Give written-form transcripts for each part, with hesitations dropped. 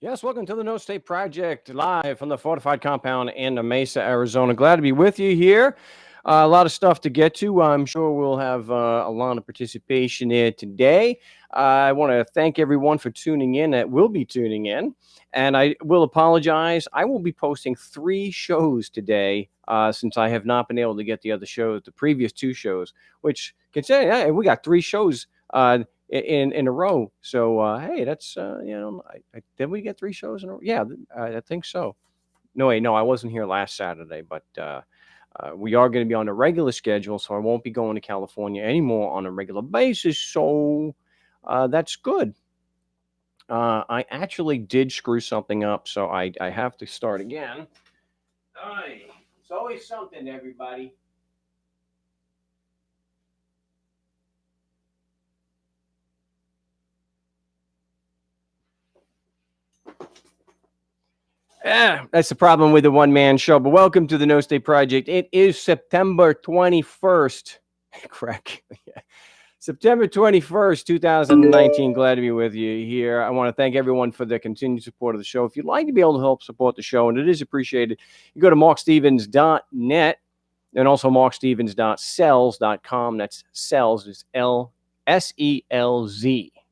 Yes, welcome to the No State Project, live from the fortified compound in Mesa, Arizona. Glad to be with you here. A lot of stuff to get to. I'm sure we'll have a lot of participation here today. I want to thank everyone for tuning in that will be tuning in. And I will apologize. I will be posting 3 shows today since I have not been able to get the other shows, the previous 2 shows, which considering hey, we got 3 shows in a row. So hey, that's did we get 3 shows in a row? Yeah, I think so. No, wait, no, I wasn't here last Saturday, but we are going to be on a regular schedule, so I won't be going to California anymore on a regular basis. So that's good. I actually did screw something up, so I have to start again. Aye, it's always something, everybody. That's the problem with the one-man show. But welcome to the No State Project. It is September 21st. Correct. September 21st, 2019. Glad to be with you here. I want to thank everyone for their continued support of the show. If you'd like to be able to help support the show, and it is appreciated, you go to markstevens.net and also markstevens.selz.com. That's Selz, it's L-S-E-L-Z.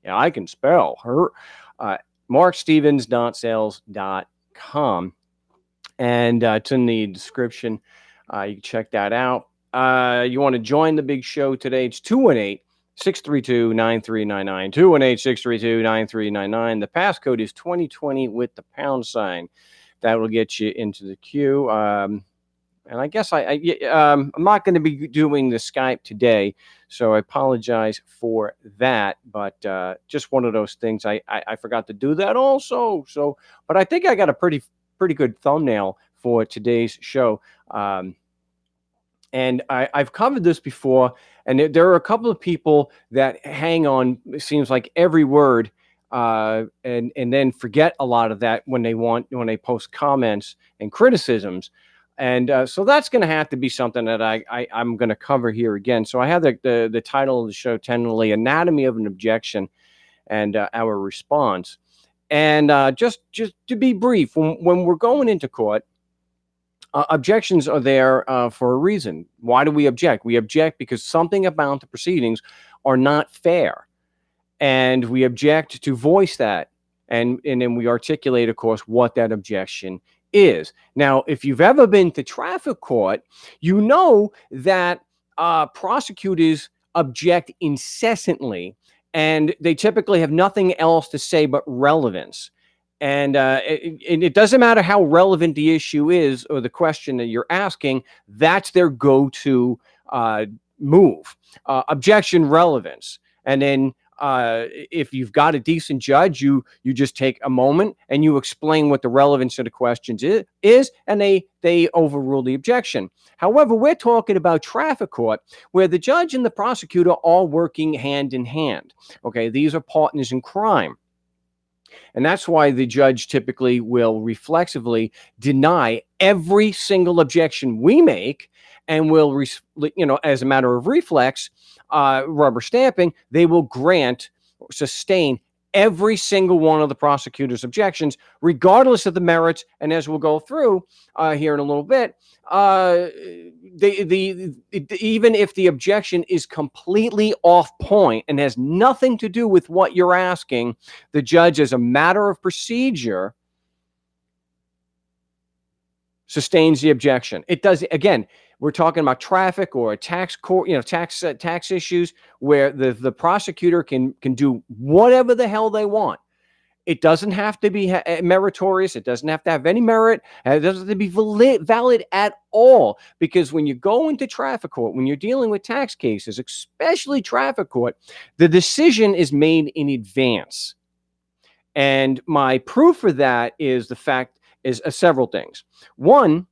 Yeah, I can spell her. markstevens.selz.com. And it's in the description. You can check that out. You want to join the big show today? It's 218-632-9399. 218-632-9399. The passcode is 2020 with the pound sign. That will get you into the queue. And I guess I'm not going to be doing the Skype today, so I apologize for that. But just one of those things. I forgot to do that also. But I think I got a pretty good thumbnail for today's show. And I've covered this before, and there are a couple of people that hang on, it seems like, every word, and then forget a lot of that when they post comments and criticisms. And so that's going to have to be something that I'm going to cover here again. So I have the title of the show, tentatively, Anatomy of an Objection and Our Response. And just to be brief, when we're going into court, objections are there for a reason. Why do we object? We object because something about the proceedings are not fair. And we object to voice that. And then we articulate, of course, what that objection is. Now, if you've ever been to traffic court, you know that prosecutors object incessantly, and they typically have nothing else to say but relevance. And it doesn't matter how relevant the issue is or the question that you're asking, that's their go-to move. Objection, relevance. And then if you've got a decent judge, you just take a moment and you explain what the relevance of the questions is, and they overrule the objection. However, we're talking about traffic court, where the judge and the prosecutor are all working hand in hand. Okay, these are partners in crime. And that's why the judge typically will reflexively deny every single objection we make, and will, as a matter of reflex, rubber stamping, they will grant or sustain every single one of the prosecutor's objections, regardless of the merits. And as we'll go through here in a little bit, even if the objection is completely off point and has nothing to do with what you're asking, the judge, as a matter of procedure, sustains the objection. It does, again, we're talking about traffic or a tax court, tax issues, where the prosecutor can do whatever the hell they want. It doesn't have to be meritorious. It doesn't have to have any merit. It doesn't have to be valid at all. Because when you go into traffic court, when you're dealing with tax cases, especially traffic court, the decision is made in advance. And my proof for that is several things. One,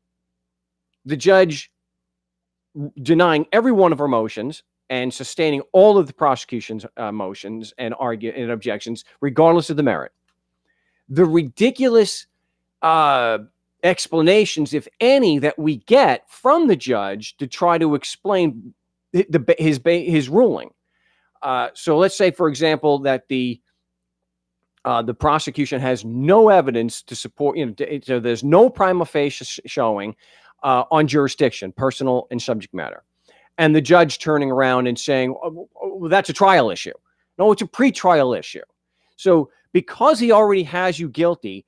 the judge denying every one of our motions and sustaining all of the prosecution's motions and objections, regardless of the merit. The ridiculous explanations, if any, that we get from the judge to try to explain his ruling. So let's say, for example, that the the prosecution has no evidence to support, so there's no prima facie showing on jurisdiction, personal and subject matter. And the judge turning around and saying, oh, that's a trial issue. No, it's a pretrial issue. So because he already has you guilty,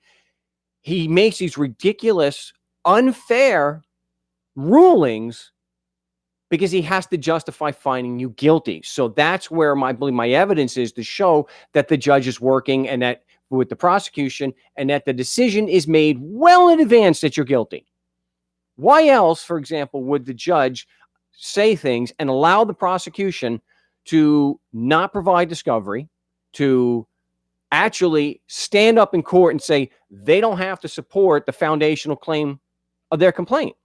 he makes these ridiculous, unfair rulings because he has to justify finding you guilty. So that's where I believe my evidence is to show that the judge is working and that with the prosecution and that the decision is made well in advance that you're guilty. Why else, for example, would the judge say things and allow the prosecution to not provide discovery, to actually stand up in court and say they don't have to support the foundational claim of their complaint?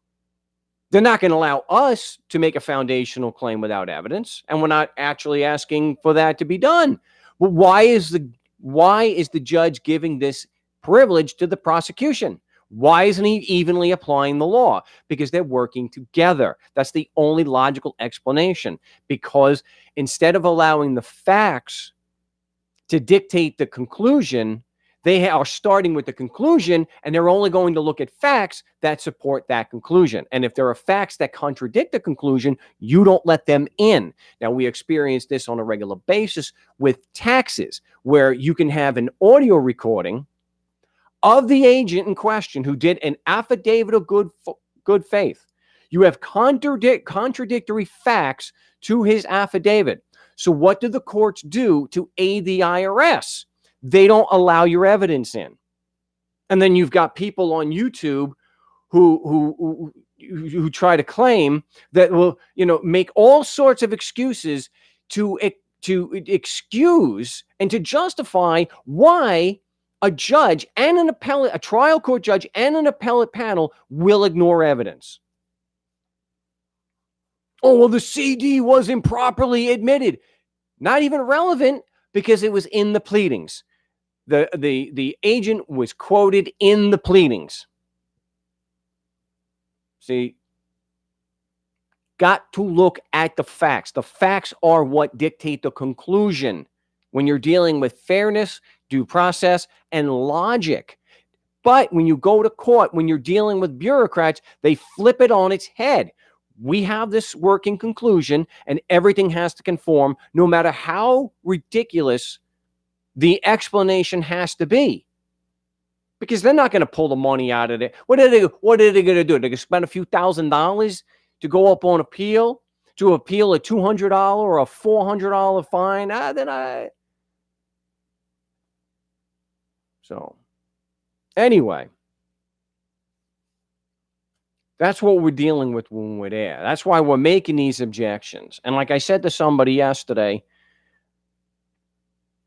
They're not going to allow us to make a foundational claim without evidence, and we're not actually asking for that to be done. Well, why is the judge giving this privilege to the prosecution? Why isn't he evenly applying the law? Because they're working together. That's the only logical explanation. Because instead of allowing the facts to dictate the conclusion, they are starting with the conclusion, and they're only going to look at facts that support that conclusion. And if there are facts that contradict the conclusion, you don't let them in. Now, we experience this on a regular basis with taxes, where you can have an audio recording of the agent in question who did an affidavit of good faith. You have contradictory facts to his affidavit. So what do the courts do to aid the IRS? They don't allow your evidence in. And then you've got people on YouTube who try to claim that will, make all sorts of excuses to excuse and to justify why a judge and a trial court judge and an appellate panel will ignore evidence. Oh, well, the CD was improperly admitted. Not even relevant because it was in the pleadings. The agent was quoted in the pleadings. See, got to look at the facts. The facts are what dictate the conclusion when you're dealing with fairness, due process, and logic. But when you go to court, when you're dealing with bureaucrats, they flip it on its head. We have this working conclusion, and everything has to conform, no matter how ridiculous the explanation has to be, because they're not going to pull the money out of it. What are they going to do? They're going to spend a few $1,000s to go up on appeal, to appeal a $200 or a $400 fine. So anyway, that's what we're dealing with when we're there. That's why we're making these objections. And like I said to somebody yesterday,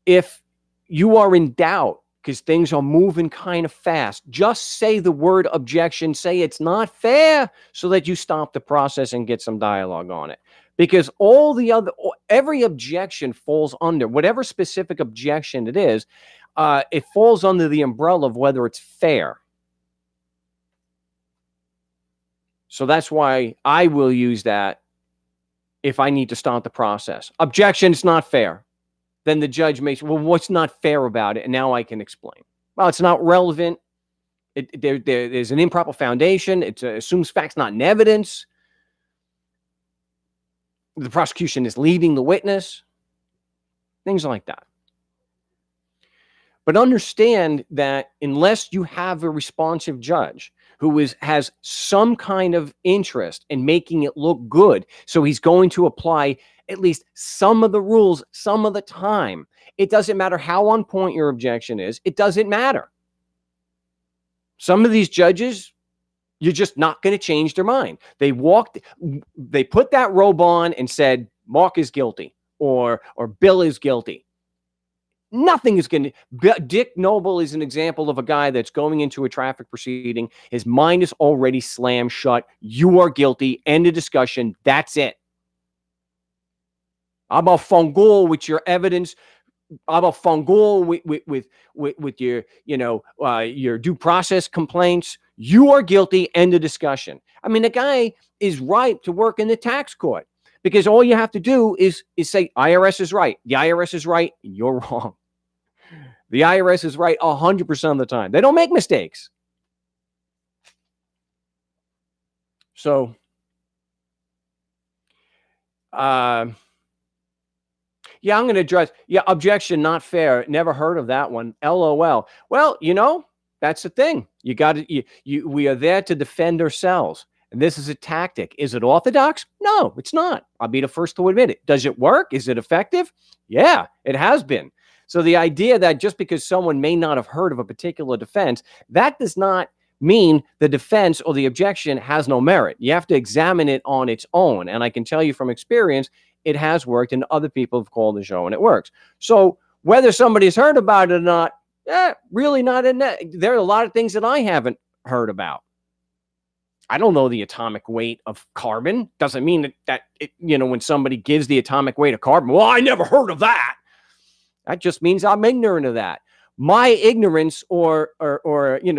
if you are in doubt because things are moving kind of fast, just say the word objection, say it's not fair, so that you stop the process and get some dialogue on it. Because every objection falls under, whatever specific objection it is, it falls under the umbrella of whether it's fair. So that's why I will use that if I need to start the process. Objection, it's not fair. Then the judge may say, well, what's not fair about it? And now I can explain. Well, it's not relevant. There's an improper foundation. It assumes facts not in evidence. The prosecution is leading the witness. Things like that. But understand that unless you have a responsive judge who has some kind of interest in making it look good, so he's going to apply at least some of the rules some of the time. It doesn't matter how on point your objection is. It doesn't matter. Some of these judges, you're just not going to change their mind. They put that robe on and said, Mark is guilty or Bill is guilty. Nothing is going to... Dick Noble is an example of a guy that's going into a traffic proceeding. His mind is already slammed shut. You are guilty. End of discussion. That's it. I'm a fungal with your evidence. I'm a fungal with your, your due process complaints. You are guilty. End of discussion. I mean, the guy is ripe to work in the tax court because all you have to do is say IRS is right. The IRS is right. You're wrong. The IRS is right 100% of the time. They don't make mistakes. So, yeah, I'm going to address, objection, not fair. Never heard of that one. LOL. Well, that's the thing. You got to, we are there to defend ourselves. And this is a tactic. Is it orthodox? No, it's not. I'll be the first to admit it. Does it work? Is it effective? Yeah, it has been. So the idea that just because someone may not have heard of a particular defense, that does not mean the defense or the objection has no merit. You have to examine it on its own. And I can tell you from experience, it has worked, and other people have called the show and it works. So whether somebody's heard about it or not, really not in that. There are a lot of things that I haven't heard about. I don't know the atomic weight of carbon. Doesn't mean that when somebody gives the atomic weight of carbon, well, I never heard of that. That just means I'm ignorant of that. My ignorance or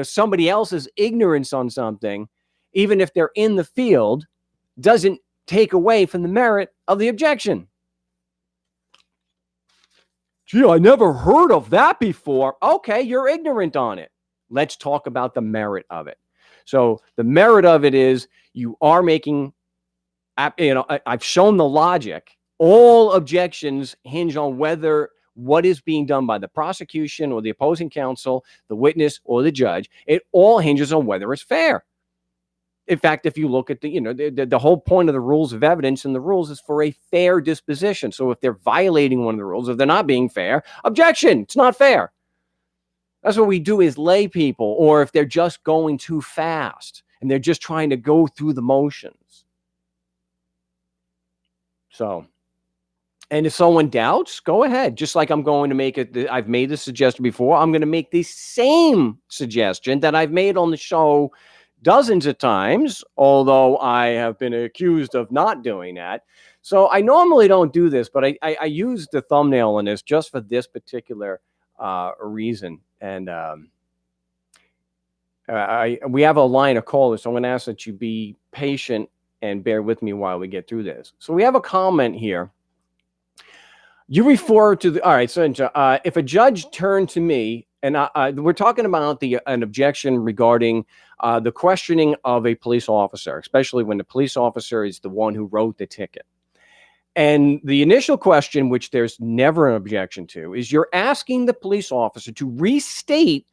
somebody else's ignorance on something, even if they're in the field, doesn't take away from the merit of the objection. Gee, I never heard of that before. Okay, you're ignorant on it. Let's talk about the merit of it. So the merit of it is you are making, I've shown the logic. All objections hinge on whether what is being done by the prosecution or the opposing counsel, the witness or the judge. It all hinges on whether it's fair. In fact, if you look at the whole point of the rules of evidence and the rules is for a fair disposition. So if they're violating one of the rules, if they're not being fair, objection, it's not fair. That's what we do as lay people, or if they're just going too fast and they're just trying to go through the motions. So, and if someone doubts, go ahead. Just like I'm going to make it, I've made this suggestion before. I'm going to make the same suggestion that I've made on the show dozens of times, although I have been accused of not doing that. So I normally don't do this, but I use the thumbnail on this just for this particular reason. And we have a line of callers, so I'm going to ask that you be patient and bear with me while we get through this. So we have a comment here. You refer to the, all right, so if a judge turned to me, and we're talking about an objection regarding the questioning of a police officer, especially when the police officer is the one who wrote the ticket. And the initial question, which there's never an objection to, is you're asking the police officer to restate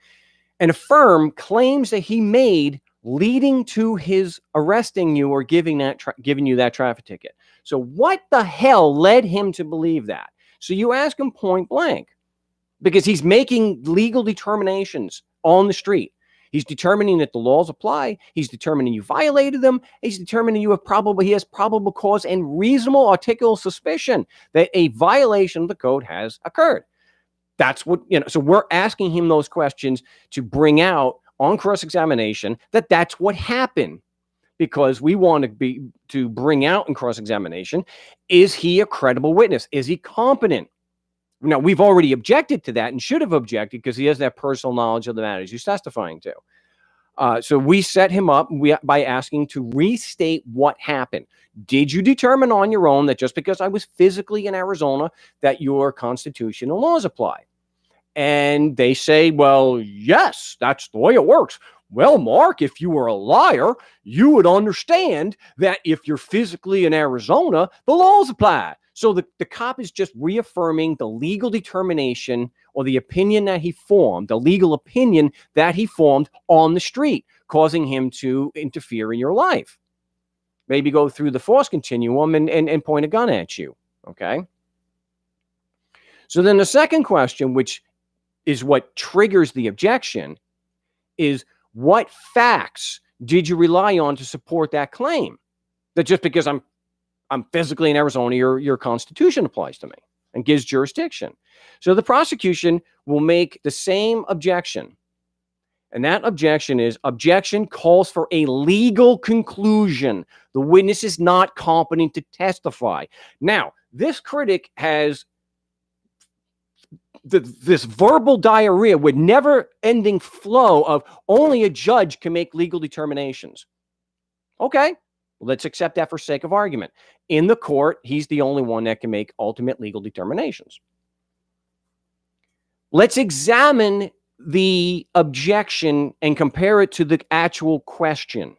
and affirm claims that he made leading to his arresting you or giving you that traffic ticket. So what the hell led him to believe that? So you ask him point blank, because he's making legal determinations on the street. He's determining that the laws apply. He's determining you violated them. He's determining he has probable cause and reasonable articulable suspicion that a violation of the code has occurred. That's what, so we're asking him those questions to bring out on cross-examination that that's what happened, because we want to bring out in cross-examination, is he a credible witness? Is he competent? Now, we've already objected to that and should have objected because he has that personal knowledge of the matters he's testifying to. So we set him up by asking to restate what happened. Did you determine on your own that just because I was physically in Arizona that your constitutional laws apply? And they say, well, yes, that's the way it works. Well, Mark, if you were a liar, you would understand that if you're physically in Arizona, the laws apply. So the cop is just reaffirming the legal determination or the opinion that he formed, the legal opinion that he formed on the street, causing him to interfere in your life. Maybe go through the force continuum and point a gun at you, okay? So then the second question, which is what triggers the objection, is what facts did you rely on to support that claim? That just because I'm physically in Arizona, your constitution applies to me and gives jurisdiction. So the prosecution will make the same objection. And that objection is, objection calls for a legal conclusion. The witness is not competent to testify. Now, this critic has this verbal diarrhea with never-ending flow of only a judge can make legal determinations. Okay, let's accept that for sake of argument. In the court, he's the only one that can make ultimate legal determinations. Let's examine the objection and compare it to the actual question.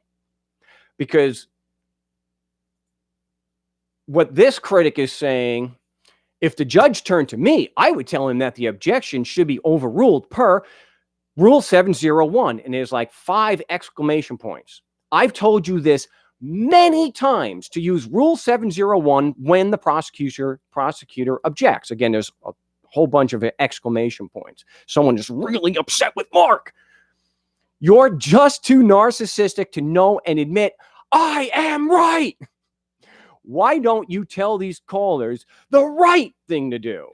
Because what this critic is saying, if the judge turned to me, I would tell him that the objection should be overruled per Rule 701. And there's like 5 exclamation points. I've told you this many times to use Rule 701 when the prosecutor objects. Again, there's a whole bunch of exclamation points. Someone is really upset with Mark. You're just too narcissistic to know and admit, I am right. Why don't you tell these callers the right thing to do?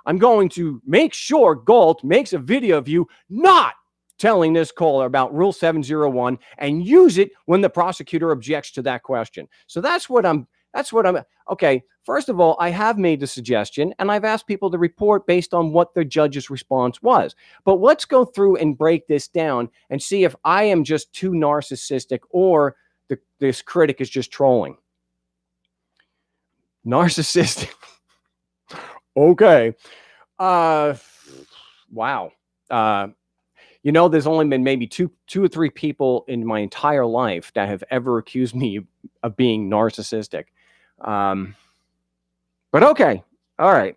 I'm going to make sure Galt makes a video of you not telling this caller about Rule 701 and use it when the prosecutor objects to that question. So that's what I'm, okay. First of all, I have made the suggestion and I've asked people to report based on what the judge's response was. But let's go through and break this down and see if I am just too narcissistic or this critic is just trolling. Narcissistic. Okay. Wow. You know, there's only been maybe two or three people in my entire life that have ever accused me of being narcissistic. But okay. All right.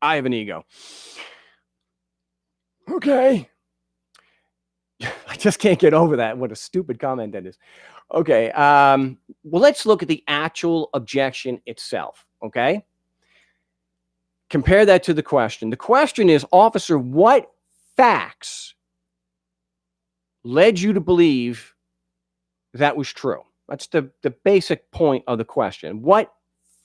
I have an ego. Okay. I just can't get over that. What a stupid comment that is. Okay. Well, let's look at the actual objection itself. Okay. Compare that to the question. The question is, officer, what facts led you to believe that was true? That's the basic point of the question. What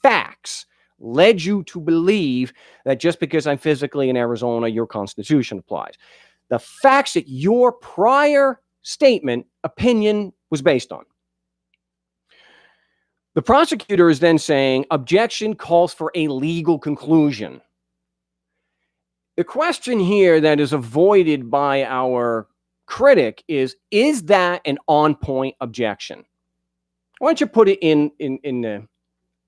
facts led you to believe that just because I'm physically in Arizona, your Constitution applies? The facts that your prior statement, opinion was based on. The prosecutor is then saying, objection calls for a legal conclusion. The question here that is avoided by our critic is that an on-point objection? Why don't you put it in the,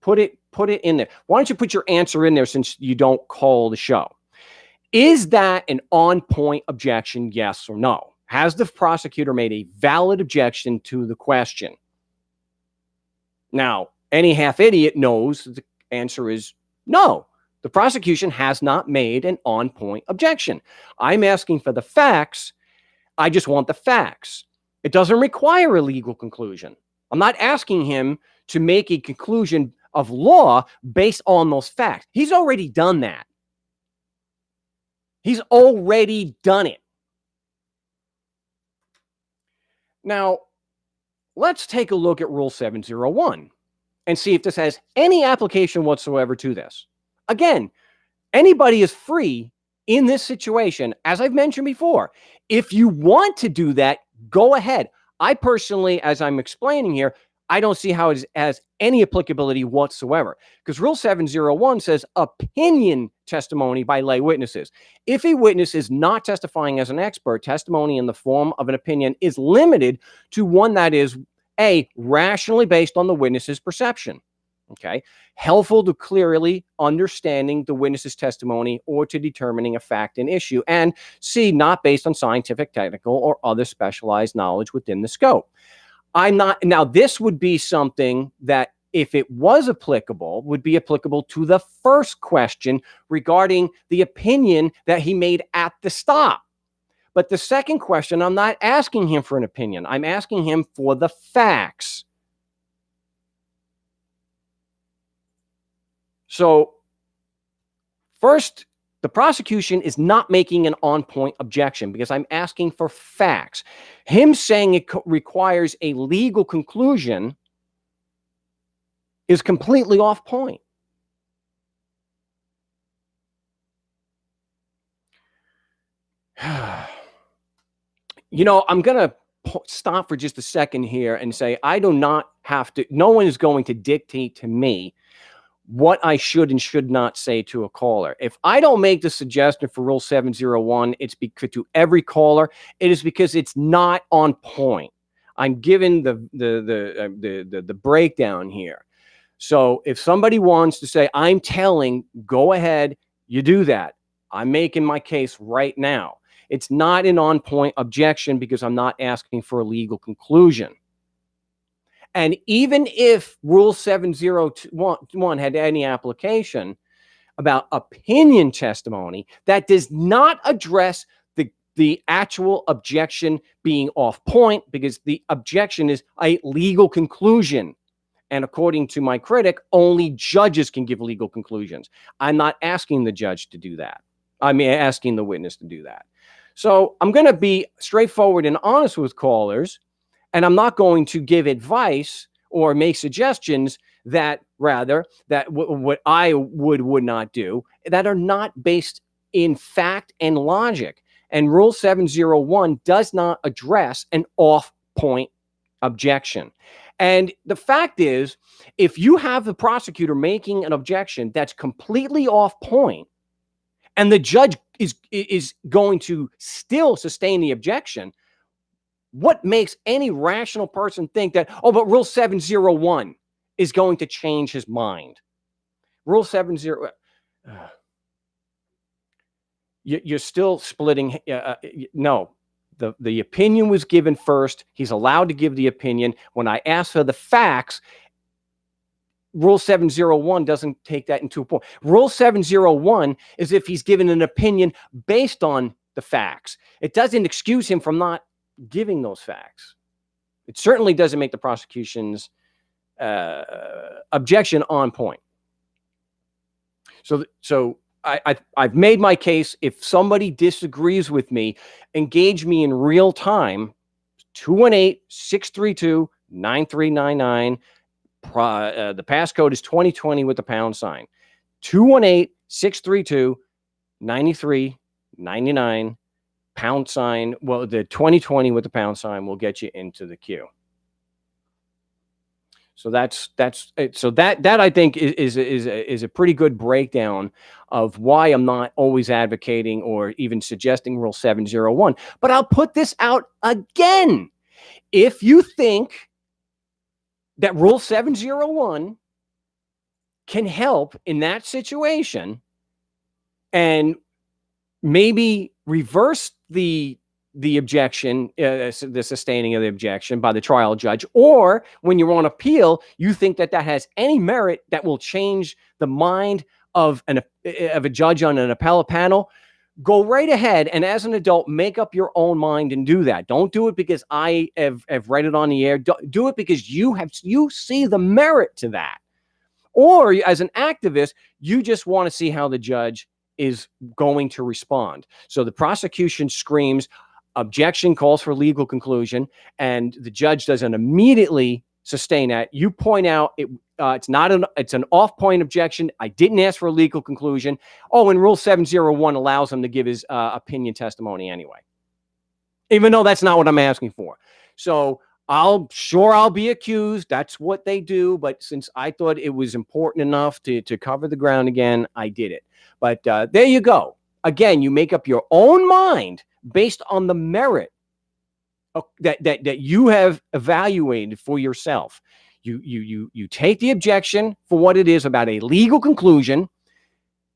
put it in there. Why don't you put your answer in there since you don't call the show? Is that an on-point objection, yes or no? Has the prosecutor made a valid objection to the question? Now, any half-idiot knows the answer is no. The prosecution has not made an on-point objection. I'm asking for the facts. I just want the facts. It doesn't require a legal conclusion. I'm not asking him to make a conclusion of law based on those facts. He's already done that. He's already done it. Now, let's take a look at Rule 701 and see if this has any application whatsoever to this. Again, anybody is free in this situation, as I've mentioned before. If you want to do that, go ahead. I personally, as I'm explaining here, I don't see how it has any applicability whatsoever, because Rule 701 says opinion testimony by lay witnesses. If a witness is not testifying as an expert, testimony in the form of an opinion is limited to one that is A, rationally based on the witness's perception, okay, helpful to clearly understanding the witness's testimony or to determining a fact and issue, and C, not based on scientific, technical, or other specialized knowledge within the scope. Now this would be something that, if it was applicable, would be applicable to the first question regarding the opinion that he made at the stop. But the second question, I'm not asking him for an opinion. I'm asking him for the facts. So first, the prosecution is not making an on-point objection because I'm asking for facts. Him saying it requires a legal conclusion is completely off point. You know, I'm going to stop for just a second here and say, I do not have to, no one is going to dictate to me what I should and should not say to a caller. If I don't make the suggestion for Rule 701, it's because to every caller, it is because it's not on point. I'm giving the breakdown here. So if somebody wants to say, I'm telling, go ahead, you do that. I'm making my case right now. It's not an on-point objection because I'm not asking for a legal conclusion. And even if Rule 701 had any application about opinion testimony, that does not address the actual objection being off point, because the objection is a legal conclusion. And according to my critic, only judges can give legal conclusions. I'm not asking the judge to do that. I'm asking the witness to do that. So I'm going to be straightforward and honest with callers, and I'm not going to give advice or make suggestions that what I would not do, that are not based in fact and logic. And Rule 701 does not address an off-point objection. And the fact is, if you have the prosecutor making an objection that's completely off point, and the judge is going to still sustain the objection, what makes any rational person think that, oh, but Rule 701 is going to change his mind? Rule 70, you're still splitting. No, the opinion was given first. He's allowed to give the opinion. When I ask for the facts, Rule 701 doesn't take that into account. Rule 701 is if he's given an opinion based on the facts. It doesn't excuse him from not giving those facts. It certainly doesn't make the prosecution's objection on point. So I've made my case. If somebody disagrees with me, engage me in real time. 218-632-9399. The passcode is 2020 with the pound sign. 218-632-9399. Pound sign. Well, the 2020 with the pound sign will get you into the queue. So that's it. So that I think is a pretty good breakdown of why I'm not always advocating or even suggesting Rule 701. But I'll put this out again. If you think that Rule 701 can help in that situation and maybe reverse the objection, the sustaining of the objection by the trial judge, or when you're on appeal, you think that has any merit that will change the mind of a judge on an appellate panel, go right ahead and as an adult, make up your own mind and do that. Don't do it because I have read it on the air. Do it because you see the merit to that. Or as an activist, you just want to see how the judge is going to respond. So the prosecution screams, objection, calls for legal conclusion, and the judge doesn't immediately sustain that. You point out it's an off-point objection. I didn't ask for a legal conclusion. Oh, and Rule 701 allows him to give his opinion testimony anyway, even though that's not what I'm asking for. So I'll be accused. That's what they do. But since I thought it was important enough to cover the ground again, I did it. But there you go. Again, you make up your own mind based on the merit that you have evaluated for yourself. You take the objection for what it is, about a legal conclusion,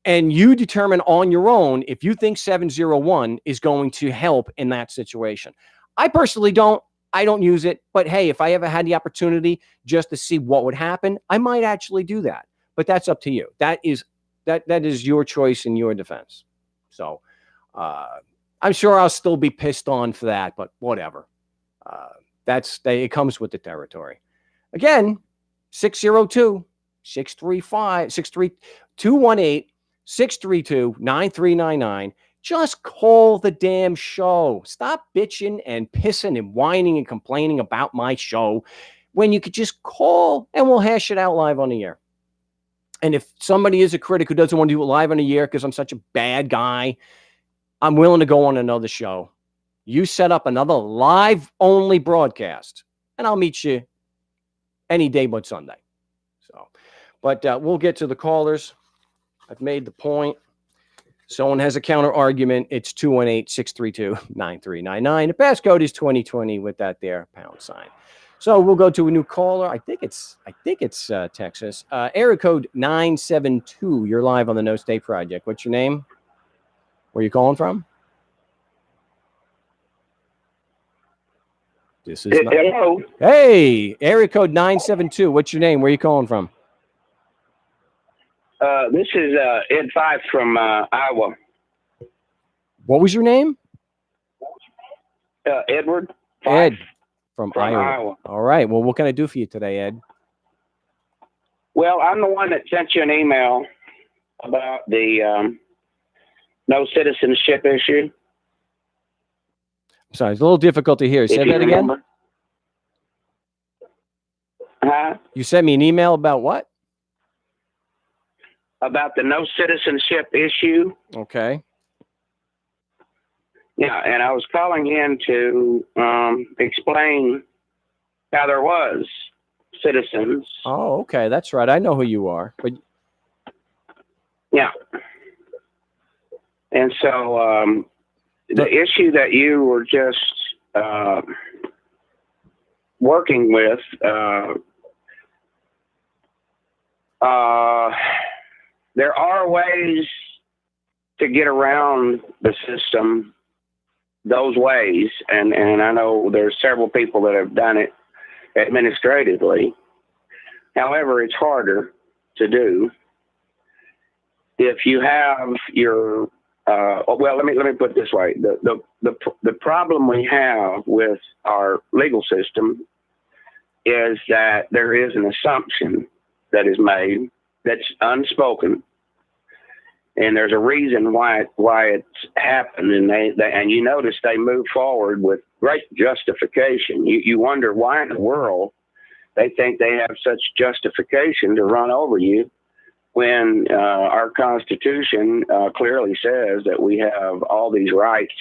and you determine on your own if you think 701 is going to help in that situation. I personally don't. I don't use it, but hey, if I ever had the opportunity just to see what would happen, I might actually do that. But that's up to you. That is your choice and your defense. So I'm sure I'll still be pissed on for that, but whatever. It comes with the territory. Again, 218-632-9399. Just call the damn show. Stop bitching and pissing and whining and complaining about my show when you could just call and we'll hash it out live on the air. And if somebody is a critic who doesn't want to do it live on the air because I'm such a bad guy, I'm willing to go on another show. You set up another live-only broadcast, and I'll meet you any day but Sunday. But we'll get to the callers. I've made the point. Someone has a counter argument. It's 218-632-9399. The passcode is 2020 with that there pound sign. So we'll go to a new caller. I think it's Texas. Area code 972. You're live on the No State Project. What's your name? Where you calling from? This is not. Hello. Hey, area code 972. What's your name? Where you calling from? This is Ed Fife from Iowa. What was your name? Edward Fife Ed from Iowa. All right. Well, what can I do for you today, Ed? Well, I'm the one that sent you an email about the no citizenship issue. I'm sorry, it's a little difficult to hear. Say that again. Huh? You sent me an email about what? About the no citizenship issue. Okay. Yeah, and I was calling in to explain how there was citizens. Oh, okay, that's right. I know who you are. But yeah, and so the issue that you were just working with, there are ways to get around the system those ways, and I know there's several people that have done it administratively. However, it's harder to do if you have your well, let me put it this way. The problem we have with our legal system is that there is an assumption that is made that's unspoken, and there's a reason why it's happened. And and you notice they move forward with great justification. You wonder why in the world they think they have such justification to run over you, when our Constitution clearly says that we have all these rights.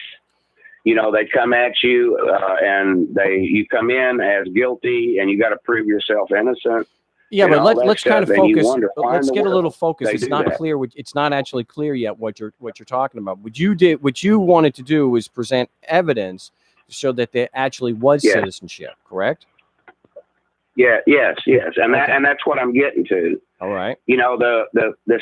You know, they come at you and you come in as guilty, and you got to prove yourself innocent. Yeah, but let's kind of focus. Let's get a little focus. It's not clear. It's not actually clear yet what you're talking about. What you wanted to do was present evidence to show that there actually was citizenship, correct? Yeah. Yes. And that's what I'm getting to. All right. You know, the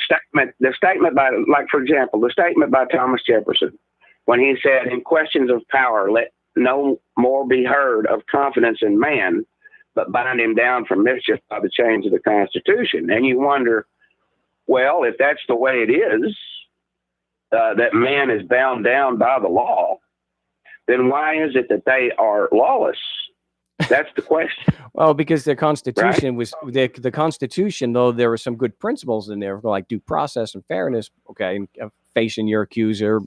statement by, like, for example, the statement by Thomas Jefferson, when he said, "In questions of power, let no more be heard of confidence in man, but bind him down from mischief by the chains of the Constitution." And you wonder, well, if that's the way it is, that man is bound down by the law, then why is it that they are lawless? That's the question. Well, because their Constitution was the Constitution, though there were some good principles in there, like due process and fairness. Okay, and facing your accuser,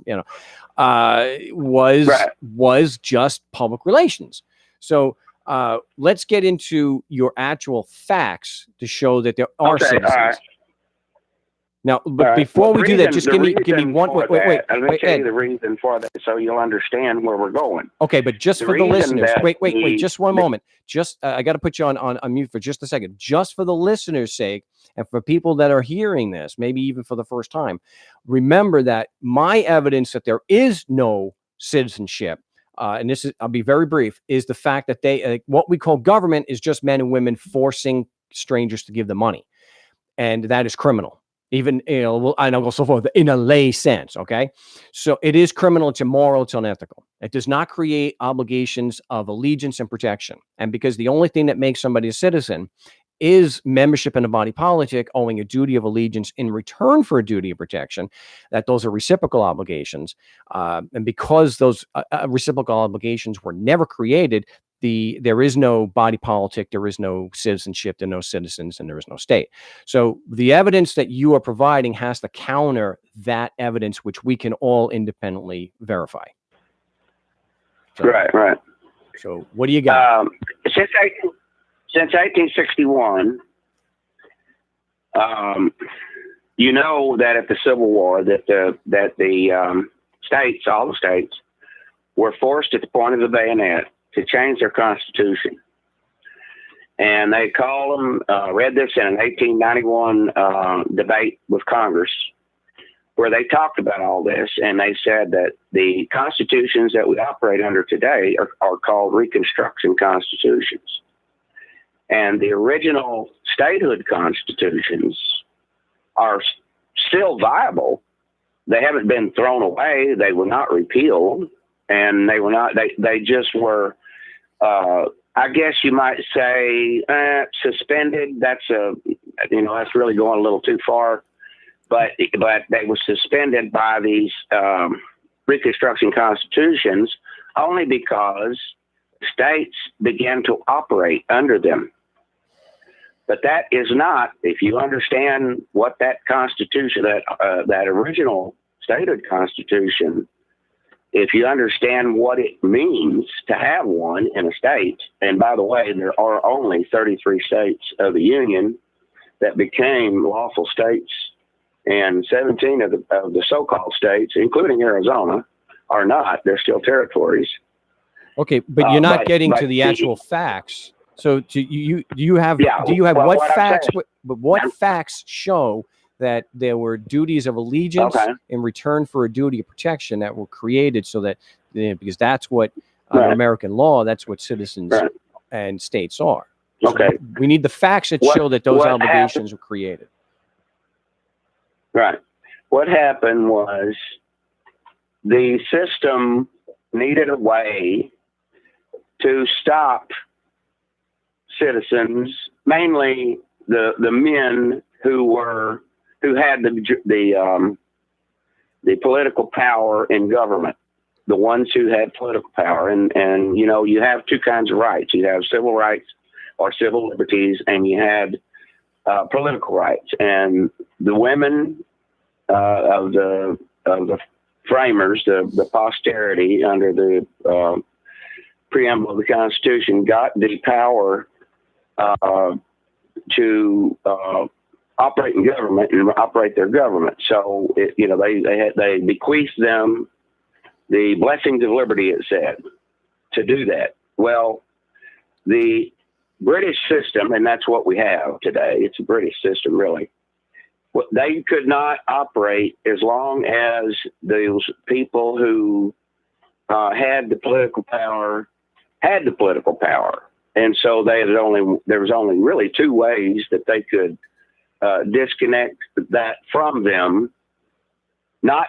was just public relations. So let's get into your actual facts to show that there are citizens. All right. Now, but before we do that, just give me one. Wait. Let me tell you the reason for that, so you'll understand where we're going. Okay, but just for the listeners, wait, just one moment. Just I got to put you on mute for just a second. Just for the listeners' sake, and for people that are hearing this, maybe even for the first time, remember that my evidence that there is no citizenship, and this is, I'll be very brief, is the fact that they what we call government is just men and women forcing strangers to give them money, and that is criminal. Even, I don't go so forth in a lay sense. Okay. So it is criminal. It's immoral. It's unethical. It does not create obligations of allegiance and protection. And because the only thing that makes somebody a citizen is membership in a body politic, owing a duty of allegiance in return for a duty of protection, that those are reciprocal obligations. And because those reciprocal obligations were never created, there is no body politic, there is no citizenship, there are no citizens, and there is no state. So the evidence that you are providing has to counter that evidence, which we can all independently verify. So, right. So what do you got? Since 1861, you know that at the Civil War, that the states, all the states, were forced at the point of the bayonet to change their constitution. And they called them, read this in an 1891 debate with Congress, where they talked about all this. And they said that the constitutions that we operate under today are called Reconstruction constitutions. And the original statehood constitutions are still viable, they haven't been thrown away. They were not repealed, and they were not. They just were. I guess you might say suspended. That's that's really going a little too far. But they were suspended by these Reconstruction constitutions only because states began to operate under them. But that is not, if you understand what that Constitution, that original stated Constitution, if you understand what it means to have one in a state, and by the way, there are only 33 states of the Union that became lawful states, and 17 of the so-called states, including Arizona, are not. They're still territories. Okay, but you're not getting to the actual facts. So do you have what facts? What facts show that there were duties of allegiance in return for a duty of protection that were created so that because that's what under American law, that's what citizens and states are. So we need the facts that show that those obligations were created. Right. What happened was the system needed a way to stop citizens, mainly the men who had the political power in government, the ones who had political power. And you have two kinds of rights. You have civil rights or civil liberties, and you had political rights. And the women of the framers, the posterity under the preamble of the Constitution, got the power to operate in government and operate their government. So they bequeathed them the blessings of liberty, it said, to do that. Well, the British system, and that's what we have today, it's a British system, really. They could not operate as long as those people who had the political power had the political power. And so there was only really two ways that they could disconnect that from them, not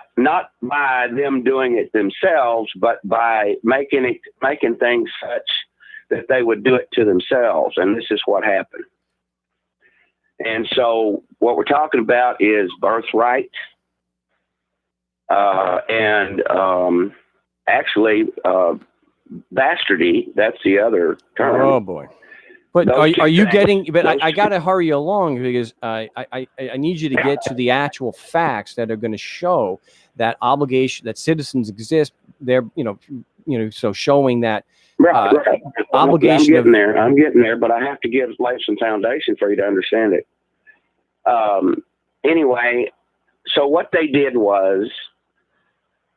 by them doing it themselves, but by making things such that they would do it to themselves. And this is what happened. And so what we're talking about is birthright and actually bastardy. That's the other term. Oh boy! But are you getting? But I got to hurry along because I need you to get to the actual facts that are going to show that obligation that citizens exist. They're so showing that obligation. I'm getting there, but I have to lay some foundation for you to understand it. Anyway, so what they did was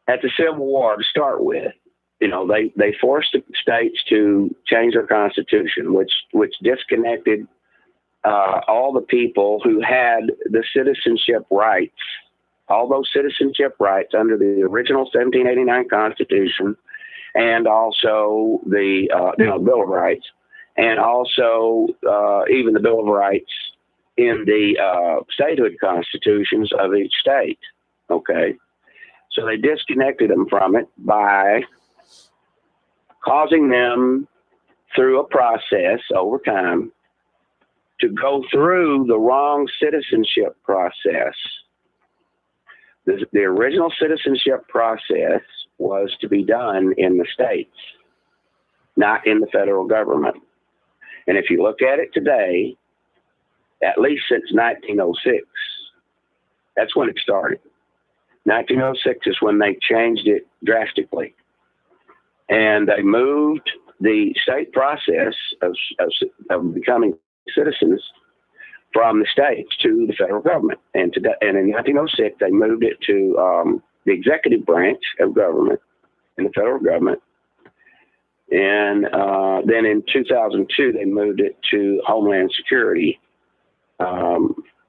at the Civil War to start with, they forced the states to change their constitution, which disconnected all the people who had the citizenship rights, all those citizenship rights under the original 1789 Constitution, and also the Bill of Rights, and also even the Bill of Rights in the statehood constitutions of each state. Okay, so they disconnected them from it by causing them through a process over time to go through the wrong citizenship process. The original citizenship process was to be done in the states, not in the federal government. And if you look at it today, at least since 1906, that's when it started. 1906 is when they changed it drastically. And they moved the state process of becoming citizens from the states to the federal government. And in 1906, they moved it to the executive branch of government in the federal government. And then in 2002, they moved it to Homeland Security,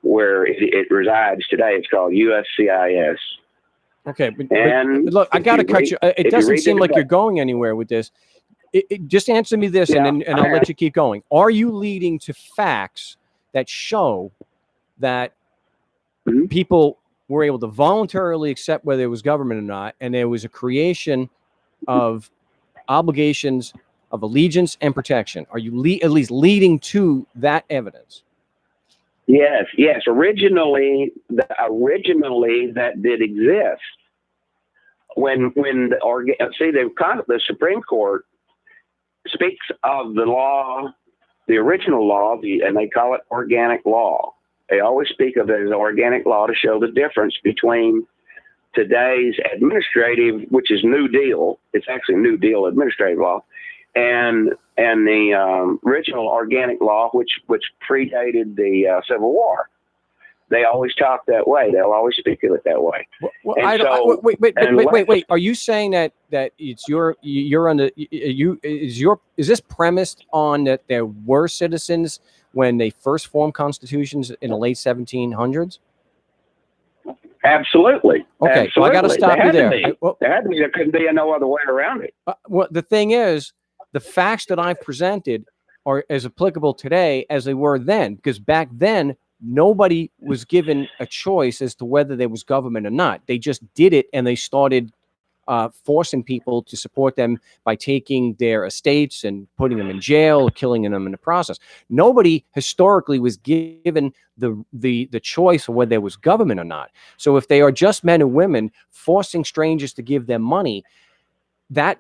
where it resides today. It's called USCIS. Okay, but look, I got to cut you. It doesn't seem like you're going anywhere with this. Just answer me this, and I'll let you keep going. Are you leading to facts that show that people were able to voluntarily accept whether it was government or not, and there was a creation of obligations of allegiance and protection. Are you at least leading to that evidence? Yes, yes. Originally that did exist. When the Supreme Court speaks of the law, the original law, and they call it organic law. They always speak of it as organic law to show the difference between today's administrative, which is New Deal. It's actually New Deal administrative law, and the original organic law, which predated the Civil War. They always talk that way. They'll always speak of it that way. Well, wait. Are you saying that it's you're under is this premised on that there were citizens when they first formed constitutions in the late 1700s? Absolutely. Okay, Absolutely. Well, I got to stop you there. There couldn't be no other way around it. Well, the thing is, the facts that I've presented are as applicable today as they were then, because back then nobody was given a choice as to whether there was government or not. They just did it, and they started forcing people to support them by taking their estates and putting them in jail, or killing them in the process. Nobody historically was given the choice of whether there was government or not. So if they are just men and women forcing strangers to give them money, that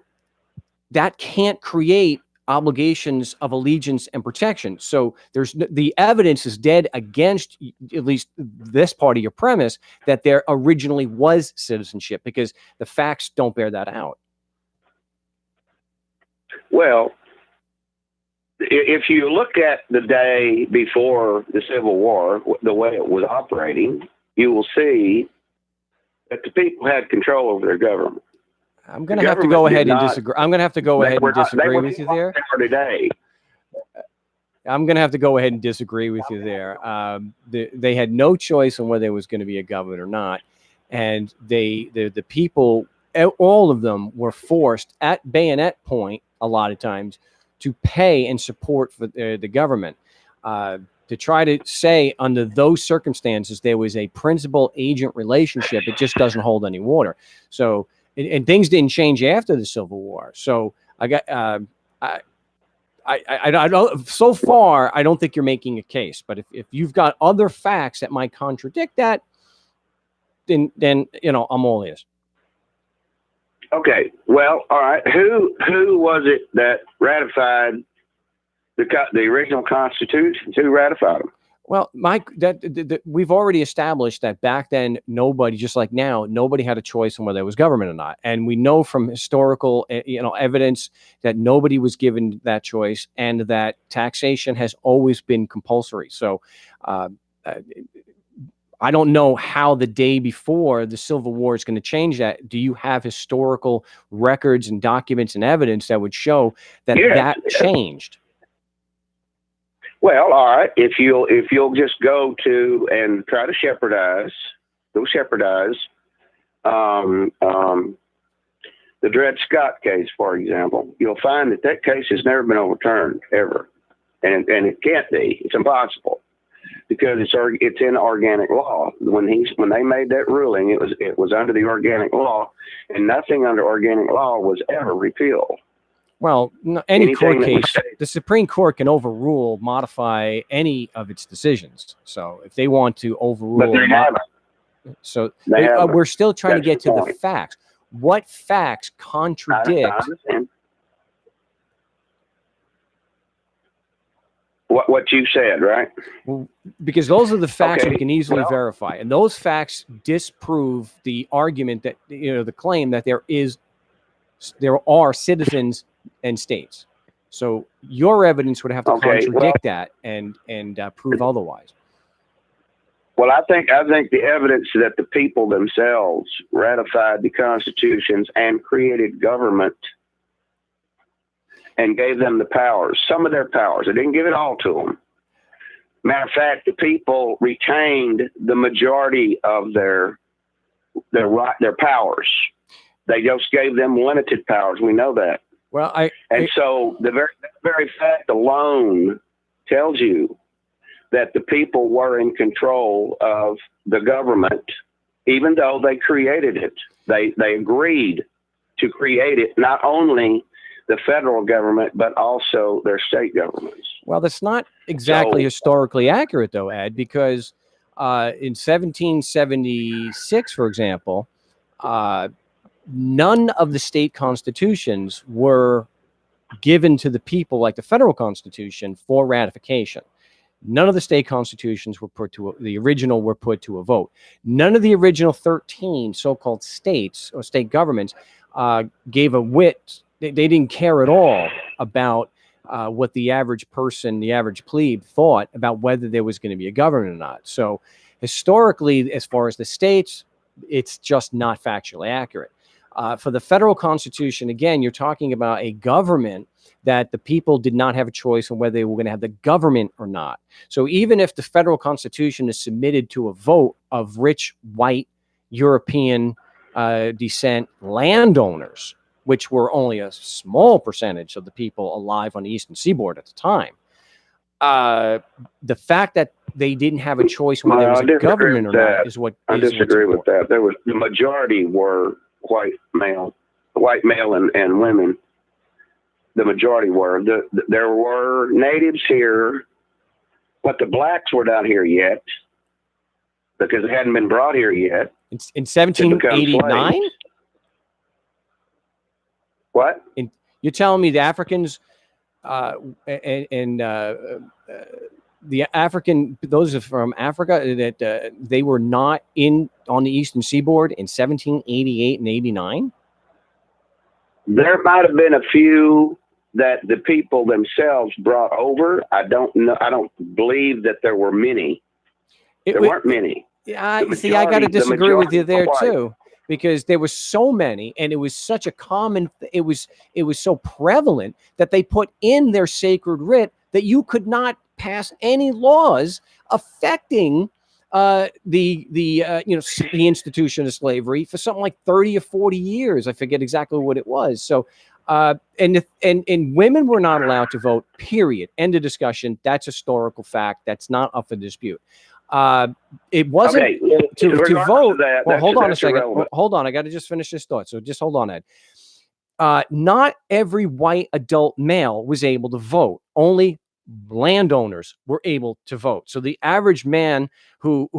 can't create obligations of allegiance and protection. So the evidence is dead against at least this part of your premise that there originally was citizenship, because the facts don't bear that out. Well, if you look at the day before the Civil War, the way it was operating, you will see that the people had control over their government. I'm going to have to go ahead and disagree. I'm going to have to go ahead and disagree with you there. Today. I'm going to have to go ahead and disagree with you there. They had no choice on whether there was going to be a government or not, and the people, all of them, were forced at bayonet point a lot of times to pay and support for the government. To try to say under those circumstances there was a principal-agent relationship, it just doesn't hold any water. So. And things didn't change after the Civil War. So I don't. So far, I don't think you're making a case. But if you've got other facts that might contradict that, then I'm all ears. Okay. Well, all right. Who was it that ratified the original Constitution? Who ratified them? Well, Mike, we've already established that back then, nobody, just like now, nobody had a choice on whether there was government or not. And we know from historical, evidence that nobody was given that choice, and that taxation has always been compulsory. So I don't know how the day before the Civil War is going to change that. Do you have historical records and documents and evidence that would show that that changed? Well, all right. If you'll just go to and try to shepherdize the Dred Scott case, for example, you'll find that case has never been overturned ever, and it can't be. It's impossible, because it's in organic law. When they made that ruling, it was under the organic law, and nothing under organic law was ever repealed. Well, any court case, the Supreme Court can overrule, modify any of its decisions. So if they want to overrule, we're still trying to get to the facts. What facts contradict what you said, right? Well, because those are the facts we can easily verify, and those facts disprove the argument that the claim that there are citizens and states. So your evidence would have to contradict that and prove otherwise. Well, I think the evidence that the people themselves ratified the constitutions and created government and gave them the powers, some of their powers. They didn't give it all to them. Matter of fact, the people retained the majority of their powers. They just gave them limited powers. We know that. Well, so the very fact alone tells you that the people were in control of the government even though they created it. They agreed to create it, not only the federal government, but also their state governments. Well, that's not exactly historically accurate, though, Ed, because in 1776, for example, none of the state constitutions were given to the people like the federal constitution for ratification. None of the state constitutions were put to the original were put to a vote. None of the original 13 so-called states or state governments gave a whit. They didn't care at all about what the average person, the average plebe, thought about whether there was going to be a government or not. So historically, as far as the states, it's just not factually accurate. For the federal constitution, again, you're talking about a government that the people did not have a choice on whether they were going to have the government or not. So even if the federal constitution is submitted to a vote of rich, white, European descent landowners, which were only a small percentage of the people alive on the Eastern Seaboard at the time, the fact that they didn't have a choice when there was a government or not is what I disagree with that. There was the majority were white male and women. The majority were. There were natives here, but the blacks were not here yet because they hadn't been brought here yet. In 1789? What? You're telling me the Africans the African, those from Africa, that they were not on the Eastern Seaboard in 1788 and 89? There might have been a few that the people themselves brought over. I don't know. I don't believe that there were many. There weren't many. See, I got to disagree with you there too, because there were so many, and it was such a common. It was so prevalent that they put in their sacred writ that you could not pass any laws affecting the institution of slavery for something like 30 or 40 years. I forget exactly what it was. So, and women were not allowed to vote, period. End of discussion. That's historical fact. That's not up for dispute. It wasn't to vote. Well, hold on a second. Hold on. I got to just finish this thought. So just hold on, Ed. Not every white adult male was able to vote. Only landowners were able to vote. So the average man who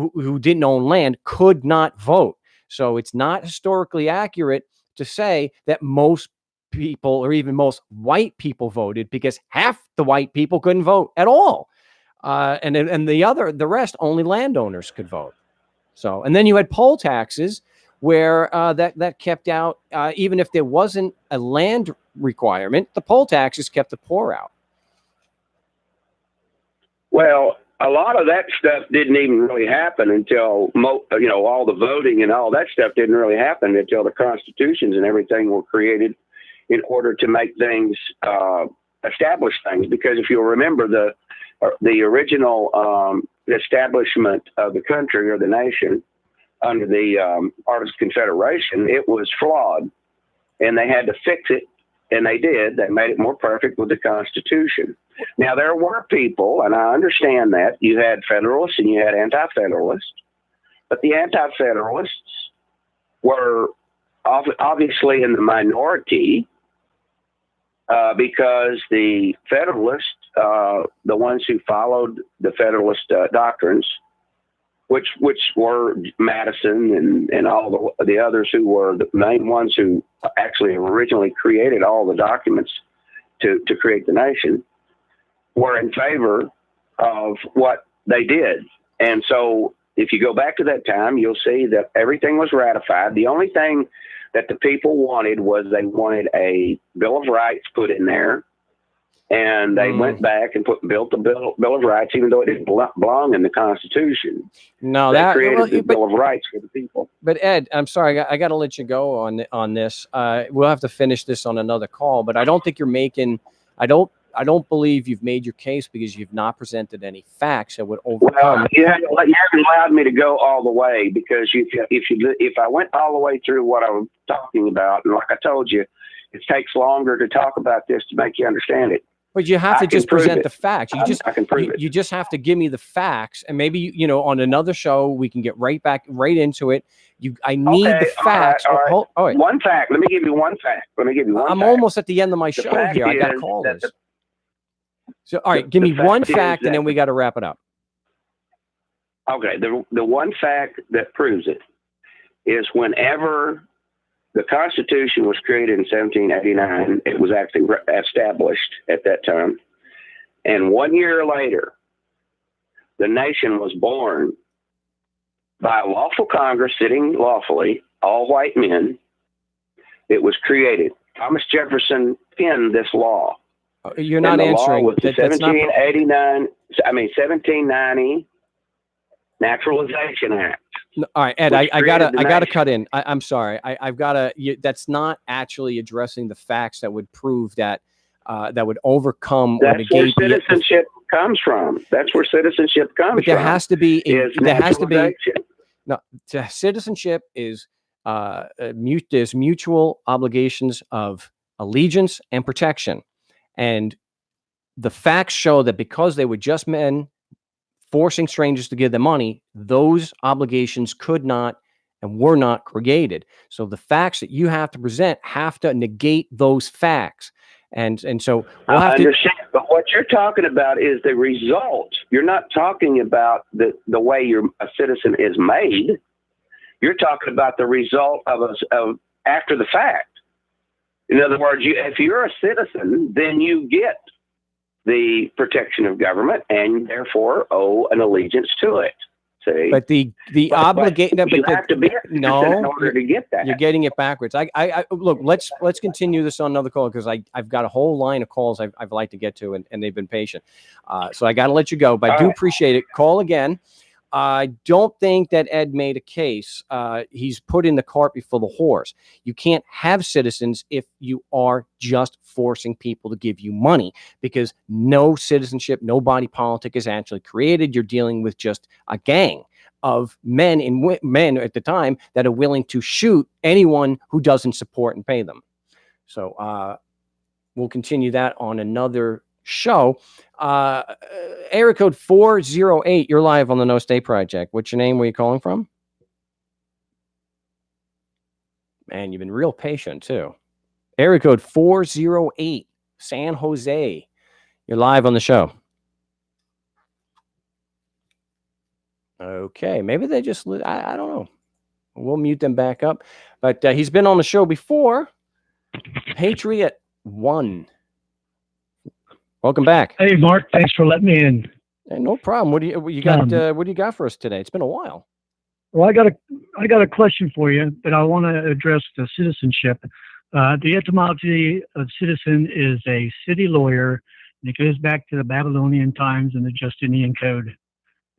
didn't own land could not vote. So it's not historically accurate to say that most people or even most white people voted, because half the white people couldn't vote at all. And the rest, only landowners could vote. So, and then you had poll taxes where that kept out, even if there wasn't a land requirement, the poll taxes kept the poor out. Well, a lot of that stuff didn't even really happen until, all the voting and all that stuff didn't really happen until the constitutions and everything were created in order to make things, establish things. Because if you'll remember, the original establishment of the country or the nation under the Articles of Confederation, it was flawed, and they had to fix it, and they did. They made it more perfect with the Constitution. Now, there were people, and I understand that, you had Federalists and you had Anti-Federalists, but the Anti-Federalists were obviously in the minority because the Federalists, the ones who followed the Federalist doctrines, which were Madison and all the others who were the main ones who actually originally created all the documents to create the nation, were in favor of what they did. And so if you go back to that time, you'll see that everything was ratified. The only thing that the people wanted was they wanted a Bill of Rights put in there. And they went back and built the Bill of Rights, even though it didn't belong in the Constitution. No, they created the Bill of Rights for the people. But Ed, I'm sorry, I got to let you go on this. We'll have to finish this on another call. But I don't think you're making. I don't believe you've made your case, because you've not presented any facts that would overcome. Well, you haven't allowed me to go all the way, because if I went all the way through what I was talking about, and like I told you, it takes longer to talk about this to make you understand it. But you have I to can just prove present it. the facts. I can prove it. You just have to give me the facts, and maybe on another show we can get right into it. I need the Okay, facts. all right. All right. One fact. Let me give you one fact. I'm fact. almost at the end of my The show fact here. I got is callers. So all right, give me one fact, and then we got to wrap it up. Okay, the one fact that proves it is whenever the Constitution was created in 1789, it was actually established at that time. And 1 year later, the nation was born by a lawful Congress sitting lawfully, all white men. It was created. Thomas Jefferson penned this law. You're not answering. The law was the 1790 Naturalization Act. No, all right, Ed, I gotta cut in. I'm sorry. I've gotta. That's not actually addressing the facts that would prove that that would overcome or negate. That's where citizenship comes from. That's where citizenship comes from. But there has to be. There has to be. No, citizenship is there's mutual obligations of allegiance and protection, and the facts show that because they were just men forcing strangers to give them money, those obligations could not and were not created. So the facts that you have to present have to negate those facts. And so we'll have I understand, but what you're talking about is the result. You're not talking about the way a citizen is made. You're talking about the result of after the fact. In other words, if you're a citizen, then you get the protection of government and therefore owe an allegiance to it. See? But the obligation, you have to be in order to get that. You're getting it backwards. I look. Let's continue this on another call because I've got a whole line of calls I'd like to get to, and they've been patient. So I got to let you go, but I do appreciate it. Call again. I don't think that Ed made a case. He's putting the cart before the horse. You can't have citizens if you are just forcing people to give you money, because no citizenship, no body politic is actually created. You're dealing with just a gang of men at the time that are willing to shoot anyone who doesn't support and pay them. So we'll continue that on another show. Area code 408. You're live on the No State Project. What's your name? Where are you calling from? Man, you've been real patient too. Area code 408, San Jose. You're live on the show. Okay, maybe they just, I don't know. We'll mute them back up. But he's been on the show before. Patriot 1. Welcome back. Hey, Mark. Thanks for letting me in. Hey, no problem. What do you got? What do you got for us today? It's been a while. Well, I got a question for you, but I want to address the citizenship. The etymology of citizen is a city lawyer, and it goes back to the Babylonian times and the Justinian Code.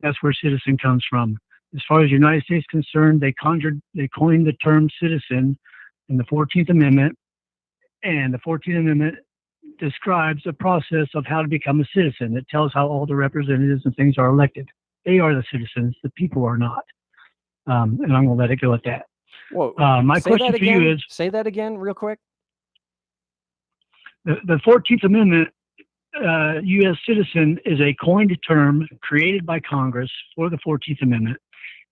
That's where citizen comes from. As far as the United States is concerned, they coined the term citizen in the 14th Amendment, and the 14th Amendment describes a process of how to become a citizen. It tells how all the representatives and things are elected. They are the citizens. The people are not. And I'm going to let it go at that. Whoa, my question for you is... Say that again real quick. The 14th Amendment, U.S. citizen, is a coined term created by Congress for the 14th Amendment.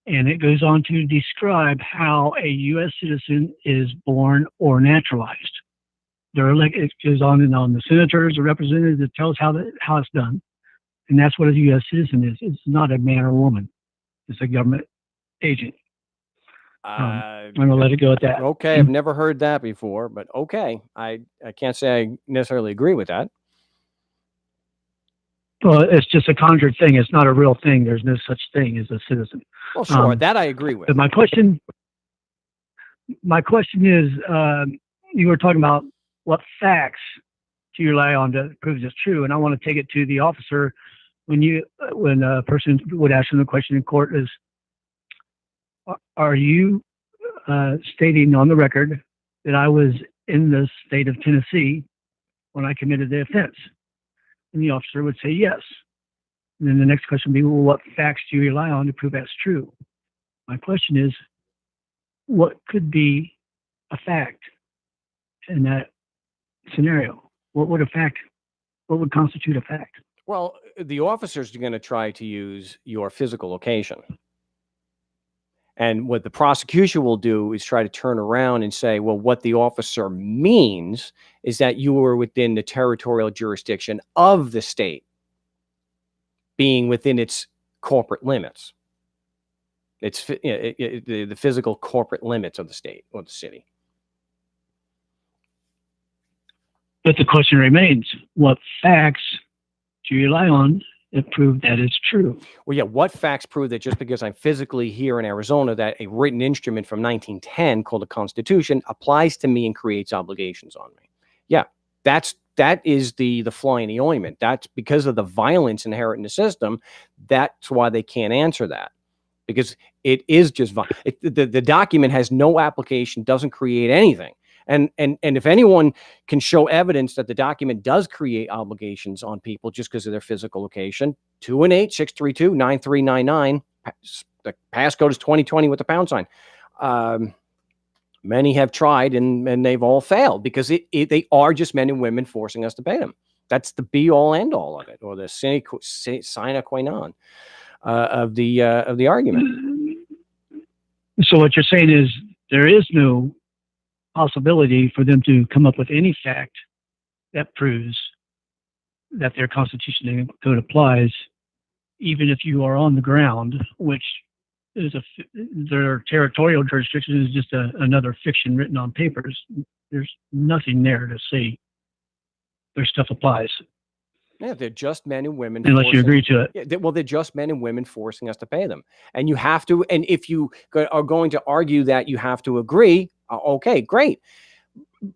And it goes on to describe how a U.S. citizen is born or naturalized. They're elected. It goes on and on. The senators, the representatives, it tells how it's done. And that's what a U.S. citizen is. It's not a man or woman. It's a government agent. I'm going to let it go at that. Okay, I've never heard that before, but okay. I can't say I necessarily agree with that. Well, it's just a conjured thing. It's not a real thing. There's no such thing as a citizen. Well, sure, that I agree with. But my question is, you were talking about what facts do you rely on to prove it's true, and I want to take it to the officer when a person would ask him the question in court is, are you stating on the record that I was in the state of Tennessee when I committed the offense? And the officer would say yes. And then the next question would be, well, what facts do you rely on to prove that's true? My question is, what could be a fact in that scenario? What would a fact What would constitute a fact? Well, the officers are going to try to use your physical location. And what the prosecution will do is try to turn around and say, well, what the officer means is that you were within the territorial jurisdiction of the state, being within its corporate limits. It's the physical corporate limits of the state or the city. But the question remains, what facts do you rely on that prove that it's true? Well, yeah, what facts prove that just because I'm physically here in Arizona, that a written instrument from 1910 called the Constitution applies to me and creates obligations on me? Yeah, that is the fly in the ointment. That's because of the violence inherent in the system. That's why they can't answer that, because it is just the document has no application, doesn't create anything. And if anyone can show evidence that the document does create obligations on people just because of their physical location, 218-632-9399. The passcode is 2020 with the pound sign. Many have tried and they've all failed because they are just men and women forcing us to pay them. That's the be all end all of it, or the sine qua non of the argument. So what you're saying is there is no possibility for them to come up with any fact that proves that their constitutional code applies, even if you are on the ground, which is their territorial jurisdiction is just another fiction written on papers. There's nothing there to say their stuff applies. Yeah, they're just men and women. Unless you agree to it. Yeah, they're just men and women forcing us to pay them. And you have to, and if you are going to argue that you have to agree, okay, great.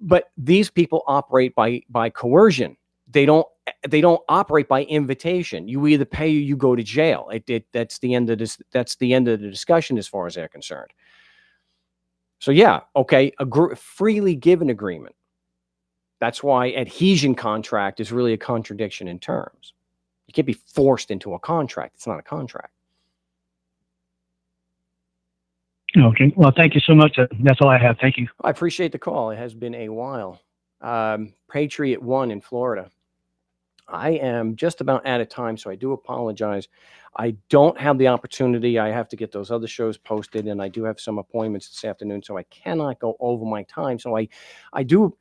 But these people operate by coercion. They don't operate by invitation. You either pay or you go to jail. That's the end of this. That's the end of the discussion as far as they're concerned. So yeah, okay, freely given agreement. That's why adhesion contract is really a contradiction in terms. You can't be forced into a contract. It's not a contract. Okay. Well, thank you so much. That's all I have. Thank you. I appreciate the call. It has been a while. Patriot 1 in Florida. I am just about out of time, so I do apologize. I don't have the opportunity. I have to get those other shows posted, and I do have some appointments this afternoon, so I cannot go over my time. So I do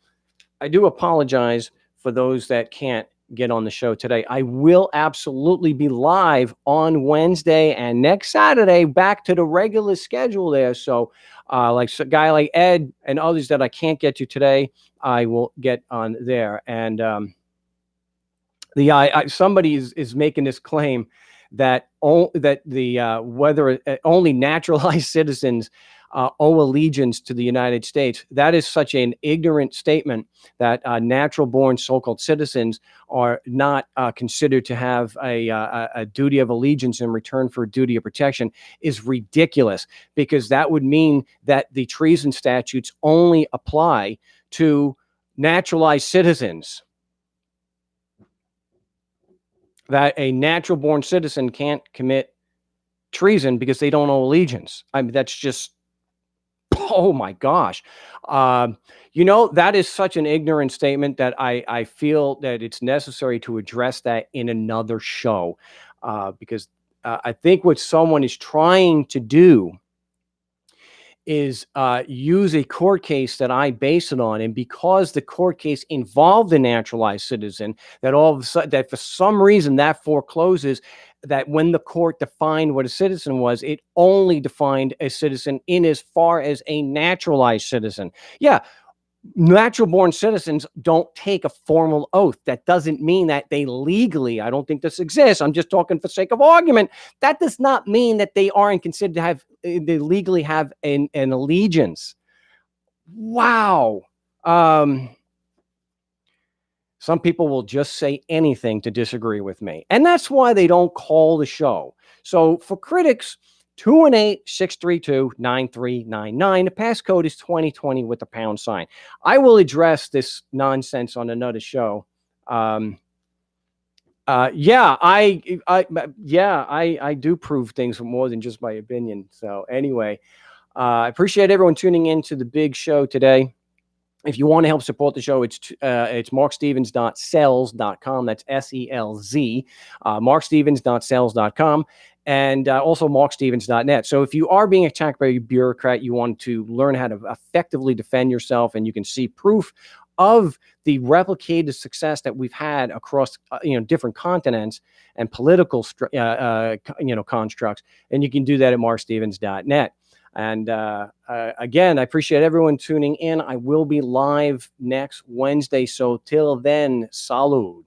apologize for those that can't get on the show today. I will absolutely be live on Wednesday and next Saturday, back to the regular schedule there. So like a guy like Ed and others that I can't get to today, I will get on there. And somebody is making this claim that whether only naturalized citizens owe allegiance to the United States. That is such an ignorant statement that natural-born so-called citizens are not considered to have a duty of allegiance in return for a duty of protection is ridiculous, because that would mean that the treason statutes only apply to naturalized citizens. That a natural-born citizen can't commit treason because they don't owe allegiance. I mean, that's just, oh my gosh. That is such an ignorant statement that I feel that it's necessary to address that in another show, because I think what someone is trying to do is use a court case that I base it on, and because the court case involved a naturalized citizen, that all of a sudden, that for some reason that forecloses that when the court defined what a citizen was, it only defined a citizen in as far as a naturalized citizen. Yeah, natural-born citizens don't take a formal oath. That doesn't mean that they legally, I don't think this exists, I'm just talking for sake of argument, that does not mean that they aren't considered to have, they legally have an allegiance. Wow. Some people will just say anything to disagree with me, and that's why they don't call the show. So for critics, 218-632-9399. The passcode is 2020 with the pound sign. I will address this nonsense on another show. I do prove things more than just my opinion. So anyway, I appreciate everyone tuning in to the big show today. If you want to help support the show, it's markstevens.sells.com. That's SELZ, markstevens.sells.com, and also markstevens.net. So if you are being attacked by a bureaucrat, you want to learn how to effectively defend yourself, and you can see proof of the replicated success that we've had across different continents and political constructs, and you can do that at markstevens.net. And again, I appreciate everyone tuning in. I will be live next Wednesday. So till then, salud.